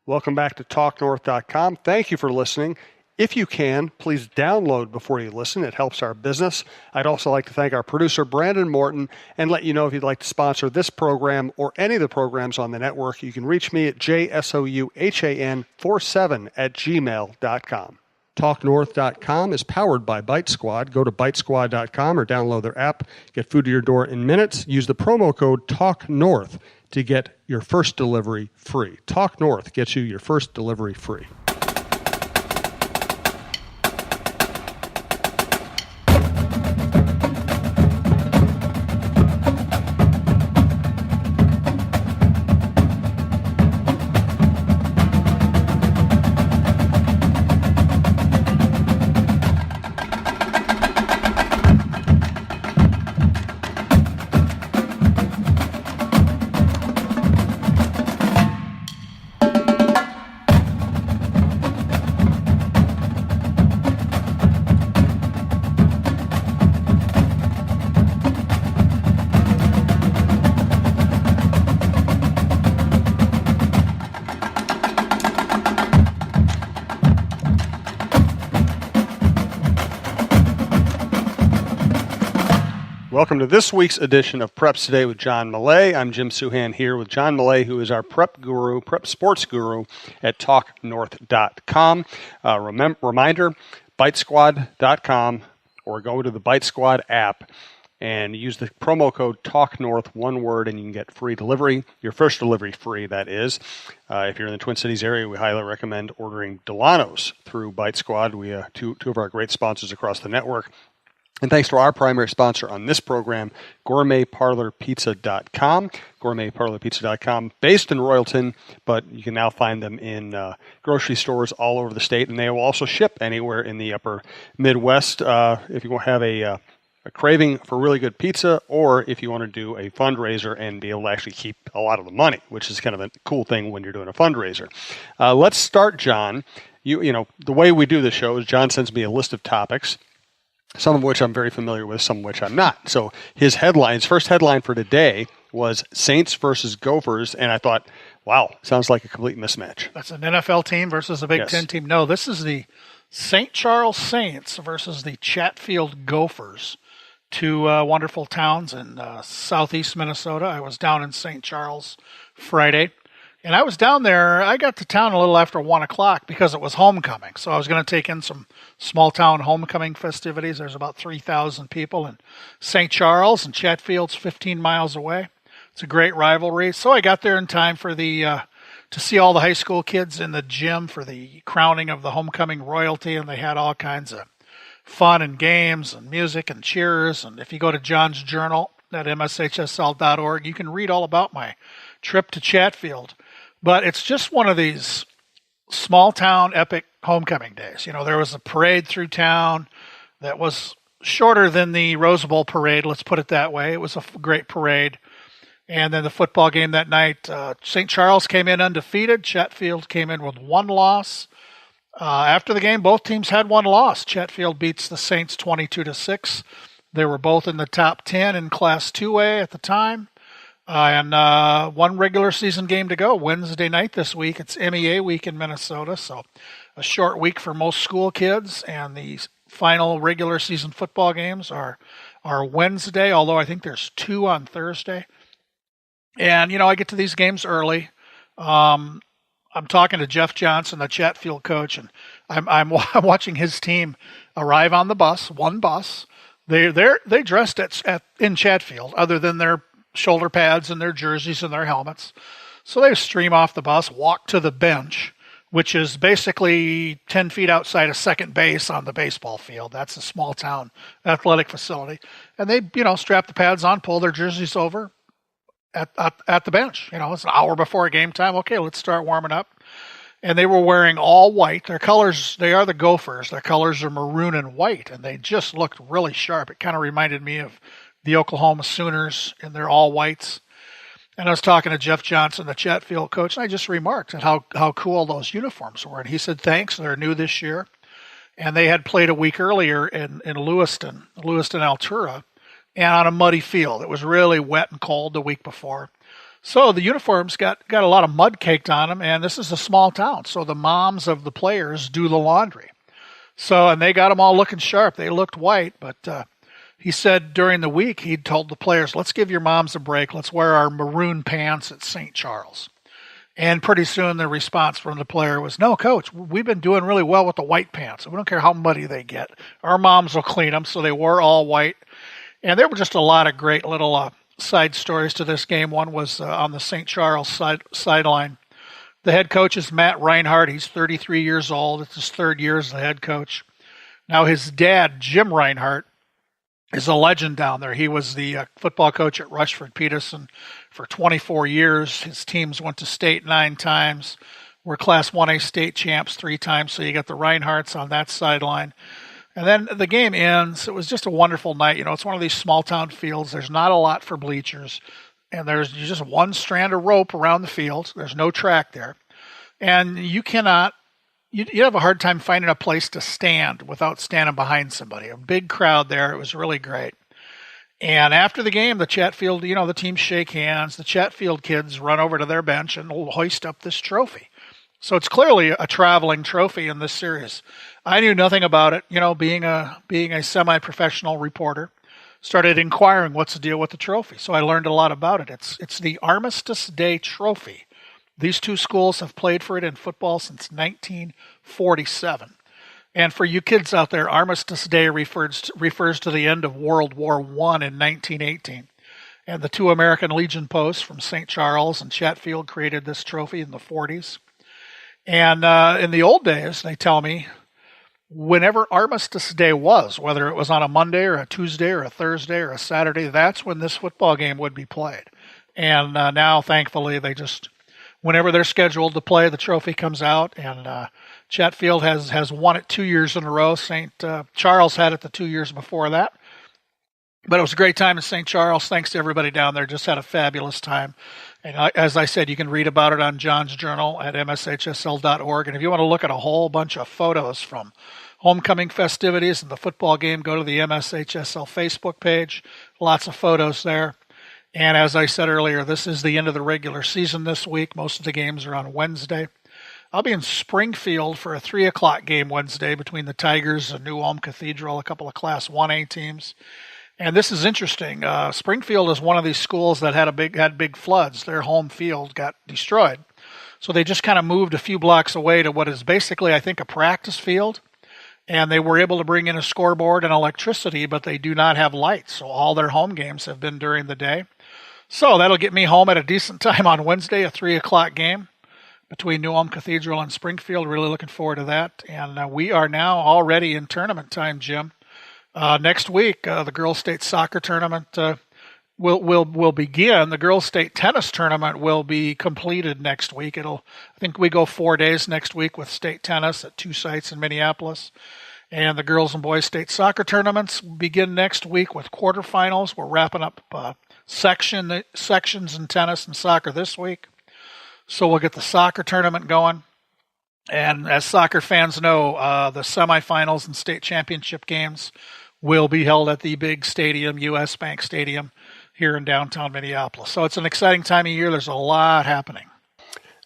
Welcome back to talknorth.com. Thank you for listening. If you can, please download before you listen. It helps our business. I'd also like to thank our producer, Brandon Morton, and let you know if you'd like to sponsor this program or any of the programs on the network, you can reach me at jsouhan47@gmail.com. talknorth.com is powered by Bite Squad. Go to bitesquad.com or download their app. Get food to your door in minutes. Use the promo code TALKNORTH to get your first delivery free. Talk North gets you your first delivery free. Welcome to this week's edition of Preps Today with John Millea. I'm Jim Souhan here with John Millea, who is our prep guru, prep sports guru at talknorth.com. Reminder, bitesquad.com or go to the Bite Squad app and use the promo code TALKNORTH, one word, and you can get free delivery, your first delivery free, that is. If you're in the Twin Cities area, we highly recommend ordering Delano's through Bite Squad. We two of our great sponsors across the network. And thanks to our primary sponsor on this program, gourmetparlorpizza.com. Gourmetparlorpizza.com, based in Royalton, but you can now find them in grocery stores all over the state, and they will also ship anywhere in the upper Midwest. If you have a craving for really good pizza, or if you want to do a fundraiser and be able to actually keep a lot of the money, which is kind of a cool thing when you're doing a fundraiser. Let's start, John. You know, the way we do the show is John sends me a list of topics, some of which I'm very familiar with, some of which I'm not. So his first headline for today was Saints versus Gophers, and I thought, wow, sounds like a complete mismatch. That's an NFL team versus a Big Ten team. No, this is the St. Charles Saints versus the Chatfield Gophers, two wonderful towns in southeast Minnesota. I was down in St. Charles Friday. And I was down there, I got to town a little after 1 o'clock because it was homecoming. So I was going to take in some small-town homecoming festivities. There's about 3,000 people in St. Charles, and Chatfield's 15 miles away. It's a great rivalry. So I got there in time for to see all the high school kids in the gym for the crowning of the homecoming royalty, and they had all kinds of fun and games and music and cheers. And if you go to John's Journal at mshsl.org, you can read all about my trip to Chatfield. But it's just one of these small-town epic homecoming days. You know, there was a parade through town that was shorter than the Rose Bowl parade, let's put it that way. It was a great parade. And then the football game that night, St. Charles came in undefeated. Chatfield came in with one loss. After the game, both teams had one loss. Chatfield beats the Saints 22-6. They were both in the top 10 in Class 2A at the time. And one regular season game to go. Wednesday night this week, it's MEA week in Minnesota, so a short week for most school kids. And the final regular season football games are Wednesday, although I think there's 2 on Thursday. And, you know, I get to these games early. I'm talking to Jeff Johnson, the Chatfield coach, and I'm watching his team arrive on the bus, one bus. They dressed in Chatfield, other than their shoulder pads and their jerseys and their helmets. So they stream off the bus, walk to the bench, which is basically 10 feet outside of second base on the baseball field. That's a small town athletic facility. And they, you know, strap the pads on, pull their jerseys over at the bench. You know, it's an hour before game time. Okay, let's start warming up. And they were wearing all white. Their colors, they are the Gophers. Their colors are maroon and white, and they just looked really sharp. It kind of reminded me of the Oklahoma Sooners in their all whites. And I was talking to Jeff Johnson, the Chatfield coach, and I just remarked at how cool those uniforms were. And he said, thanks, they're new this year. And they had played a week earlier in Lewiston, Altura, and on a muddy field. It was really wet and cold the week before. So the uniforms got a lot of mud caked on them, and this is a small town, so the moms of the players do the laundry. So, and they got them all looking sharp. They looked white, but he said during the week he'd told the players, let's give your moms a break. Let's wear our maroon pants at St. Charles. And pretty soon the response from the player was, no, Coach, we've been doing really well with the white pants. We don't care how muddy they get. Our moms will clean them, so they wore all white. And there were just a lot of great little side stories to this game. One was on the St. Charles sideline. The head coach is Matt Reinhardt. He's 33 years old. It's his third year as the head coach. Now his dad, Jim Reinhardt, is a legend down there. He was the football coach at Rushford Peterson for 24 years. His teams went to state 9 times. Were Class 1A state champs 3 times. So you got the Reinhardts on that sideline. And then the game ends. It was just a wonderful night. You know, it's one of these small town fields. There's not a lot for bleachers. And there's just one strand of rope around the field. There's no track there. And you cannot, you have a hard time finding a place to stand without standing behind somebody. A big crowd there. It was really great. And after the game, the Chatfield, you know, the teams shake hands. The Chatfield kids run over to their bench and hoist up this trophy. So it's clearly a traveling trophy in this series. I knew nothing about it, you know, being a semi-professional reporter. Started inquiring what's the deal with the trophy. So I learned a lot about it. It's the Armistice Day Trophy. These 2 schools have played for it in football since 1947. And for you kids out there, Armistice Day refers to the end of World War I in 1918. And the 2 American Legion posts from St. Charles and Chatfield created this trophy in the 40s. And in the old days, they tell me, whenever Armistice Day was, whether it was on a Monday or a Tuesday or a Thursday or a Saturday, that's when this football game would be played. And now, thankfully, they just, whenever they're scheduled to play, the trophy comes out. And Chatfield has won it 2 years in a row. St. Charles had it the 2 years before that. But it was a great time in St. Charles. Thanks to everybody down there. Just had a fabulous time. And as I said, you can read about it on John's Journal at mshsl.org. And if you want to look at a whole bunch of photos from homecoming festivities and the football game, go to the MSHSL Facebook page. Lots of photos there. And as I said earlier, this is the end of the regular season this week. Most of the games are on Wednesday. I'll be in Springfield for a 3 o'clock game Wednesday between the Tigers and New Ulm Cathedral, a couple of Class 1A teams. And this is interesting. Springfield is one of these schools that had big floods. Their home field got destroyed. So they just kind of moved a few blocks away to what is basically, I think, a practice field. And they were able to bring in a scoreboard and electricity, but they do not have lights. So all their home games have been during the day. So that'll get me home at a decent time on Wednesday, a 3 o'clock game between New Ulm Cathedral and Springfield. Really looking forward to that. And we are now already in tournament time, Jim. Next week, the girls' state soccer tournament will begin. The girls' state tennis tournament will be completed next week. I think we go 4 days next week with state tennis at 2 sites in Minneapolis. And the girls and boys state soccer tournaments begin next week with quarterfinals. We're wrapping up sections in tennis and soccer this week. So we'll get the soccer tournament going. And as soccer fans know, the semifinals and state championship games will be held at the big stadium, U.S. Bank Stadium, here in downtown Minneapolis. So it's an exciting time of year. There's a lot happening.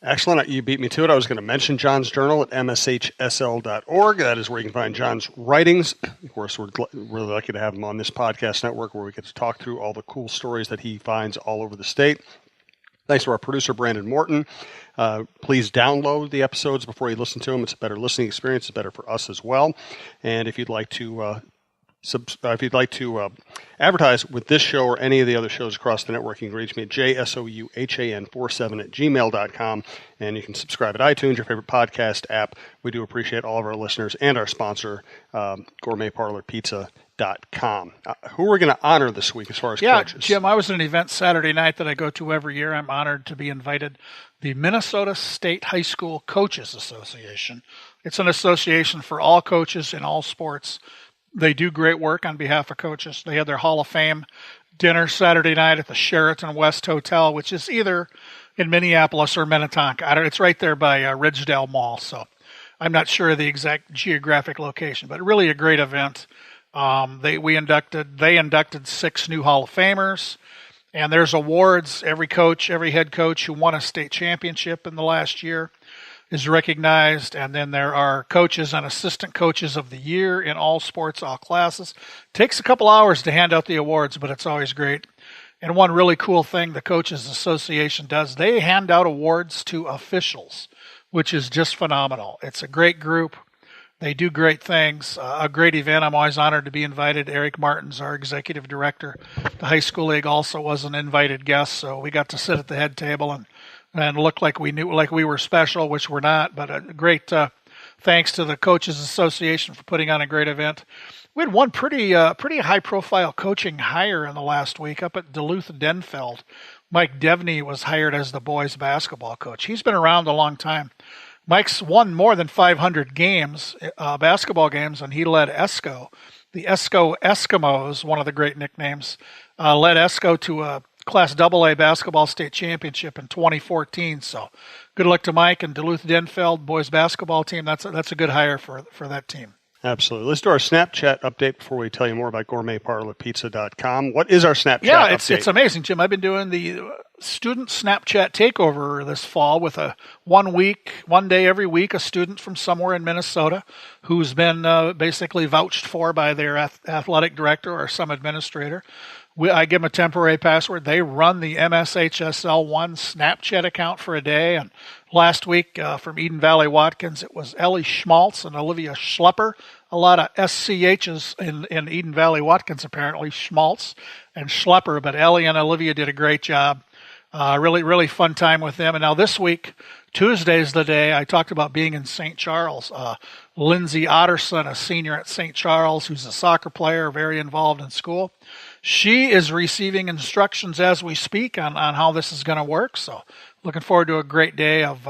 Excellent. You beat me to it. I was going to mention John's Journal at mshsl.org. That is where you can find John's writings. Of course, we're really lucky to have him on this podcast network where we get to talk through all the cool stories that he finds all over the state. Thanks to our producer, Brandon Morton. Please download the episodes before you listen to them. It's a better listening experience. It's better for us as well. And if you'd like to advertise with this show or any of the other shows across the network, you can reach me at jsouhan47@gmail.com, and you can subscribe at iTunes, your favorite podcast app. We do appreciate all of our listeners and our sponsor, gourmetparlorpizza.com. Who are we going to honor this week as far as coaches? Jim, I was at an event Saturday night that I go to every year. I'm honored to be invited. The Minnesota State High School Coaches Association. It's an association for all coaches in all sports. They do great work on behalf of coaches. They had their Hall of Fame dinner Saturday night at the Sheraton West Hotel, which is either in Minneapolis or Minnetonka. It's right there by Ridgedale Mall, so I'm not sure of the exact geographic location, but really a great event. They inducted 6 new Hall of Famers. And there's awards. Every head coach who won a state championship in the last year is recognized. And then there are coaches and assistant coaches of the year in all sports, all classes. Takes a couple hours to hand out the awards, but it's always great. And one really cool thing the Coaches Association does, they hand out awards to officials, which is just phenomenal. It's a great group. They do great things, a great event. I'm always honored to be invited. Eric Martins, our executive director, the high school league, also was an invited guest, so we got to sit at the head table and look like we were special, which we're not. But a great thanks to the Coaches Association for putting on a great event. We had one pretty high-profile coaching hire in the last week up at Duluth-Denfeld. Mike Devney was hired as the boys basketball coach. He's been around a long time. Mike's won more than 500 games, basketball games, and he led ESCO. The ESCO Eskimos, one of the great nicknames, led ESCO to a Class AA basketball state championship in 2014. So good luck to Mike and Duluth-Denfeld boys basketball team. That's a good hire for that team. Absolutely. Let's do our Snapchat update before we tell you more about gourmetparlorpizza.com. What is our Snapchat update? It's amazing, Jim. I've been doing the student Snapchat takeover this fall with a 1 day every week, a student from somewhere in Minnesota who's been basically vouched for by their athletic director or some administrator. I give them a temporary password. They run the mshsl-1 Snapchat account for a day. And last week from Eden Valley Watkins, it was Ellie Schmaltz and Olivia Schlepper. A lot of SCHs in Eden Valley Watkins, apparently, Schmaltz and Schlepper. But Ellie and Olivia did a great job. Really, really fun time with them. And now this week, Tuesday's the day I talked about being in St. Charles. Lindsay Otterson, a senior at St. Charles, who's a soccer player, very involved in school. She is receiving instructions as we speak on how this is going to work. So looking forward to a great day of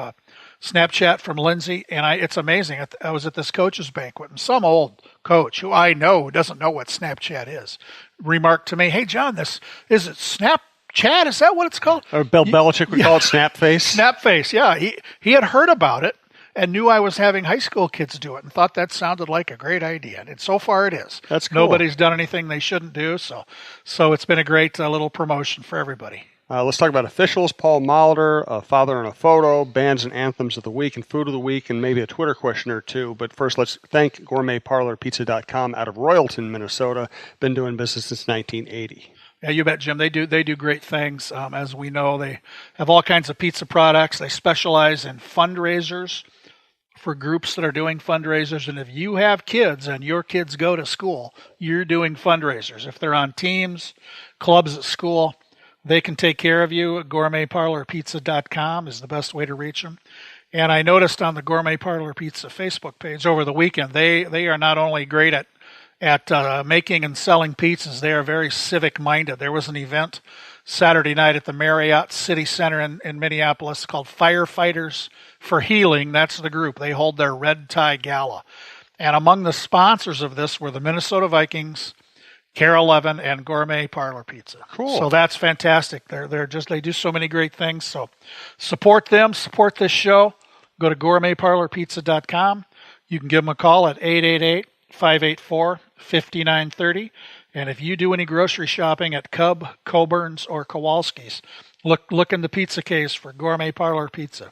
Snapchat from Lindsay. And it's amazing. I was at this coach's banquet, and some old coach who I know doesn't know what Snapchat is remarked to me, "Hey, John, is it Snapchat? Is that what it's called?" Or Bill Belichick would call it Snapface. Snapface, yeah. He had heard about it and knew I was having high school kids do it and thought that sounded like a great idea. And so far it is. That's cool. Nobody's done anything they shouldn't do, so it's been a great little promotion for everybody. Let's talk about officials. Paul Molitor, a father and a photo, bands and anthems of the week, and food of the week, and maybe a Twitter question or two. But first, let's thank gourmetparlorpizza.com out of Royalton, Minnesota. Been doing business since 1980. Yeah, you bet, Jim. They do great things. As we know, they have all kinds of pizza products. They specialize in fundraisers for groups that are doing fundraisers. And if you have kids and your kids go to school, you're doing fundraisers. If they're on teams, clubs at school, they can take care of you. gourmetparlorpizza.com is the best way to reach them. And I noticed on the Gourmet Parlor Pizza Facebook page over the weekend, they are not only great at making and selling pizzas, they are very civic-minded. There was an event Saturday night at the Marriott City Center in Minneapolis called Firefighters for Healing. That's the group. They hold their red tie gala. And among the sponsors of this were the Minnesota Vikings, Care 11, and Gourmet Parlor Pizza. Cool. So that's fantastic. They do so many great things. So support them, support this show. Go to gourmetparlorpizza.com. You can give them a call at 888-584-5930. And if you do any grocery shopping at Cub, Coburn's, or Kowalski's, look in the pizza case for Gourmet Parlor Pizza.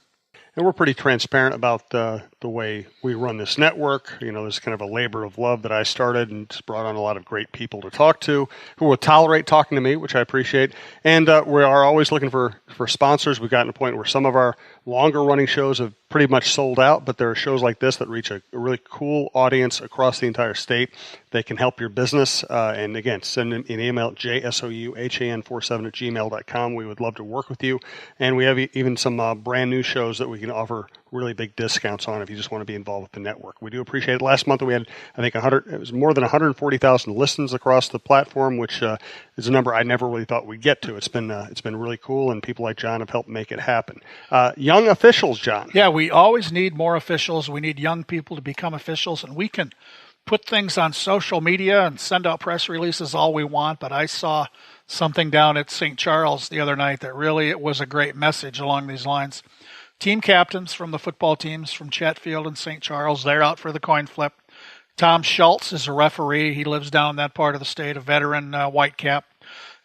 And we're pretty transparent about the way we run this network. You know, there's kind of a labor of love that I started and just brought on a lot of great people to talk to who will tolerate talking to me, which I appreciate. And we are always looking for sponsors. We've gotten to a point where some of our longer running shows have pretty much sold out, but there are shows like this that reach a really cool audience across the entire state. They can help your business. And again, send an email at jsouhan47@gmail.com. We would love to work with you. And we have even some brand new shows that we can offer really big discounts on if you just want to be involved with the network. We do appreciate it. Last month we had, I think, it was more than 140,000 listens across the platform, which is a number I never really thought we'd get to. It's been really cool, and people like John have helped make it happen. Young officials, John. Yeah, we always need more officials. We need young people to become officials, and we can put things on social media and send out press releases all we want, but I saw something down at St. Charles the other night that really it was a great message along these lines. Team captains from the football teams from Chatfield and St. Charles, they're out for the coin flip. Tom Schultz is a referee. He lives down in that part of the state, a veteran white cap.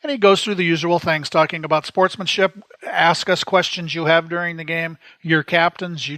And he goes through the usual things, talking about sportsmanship. Ask us questions you have during the game. Your captains, you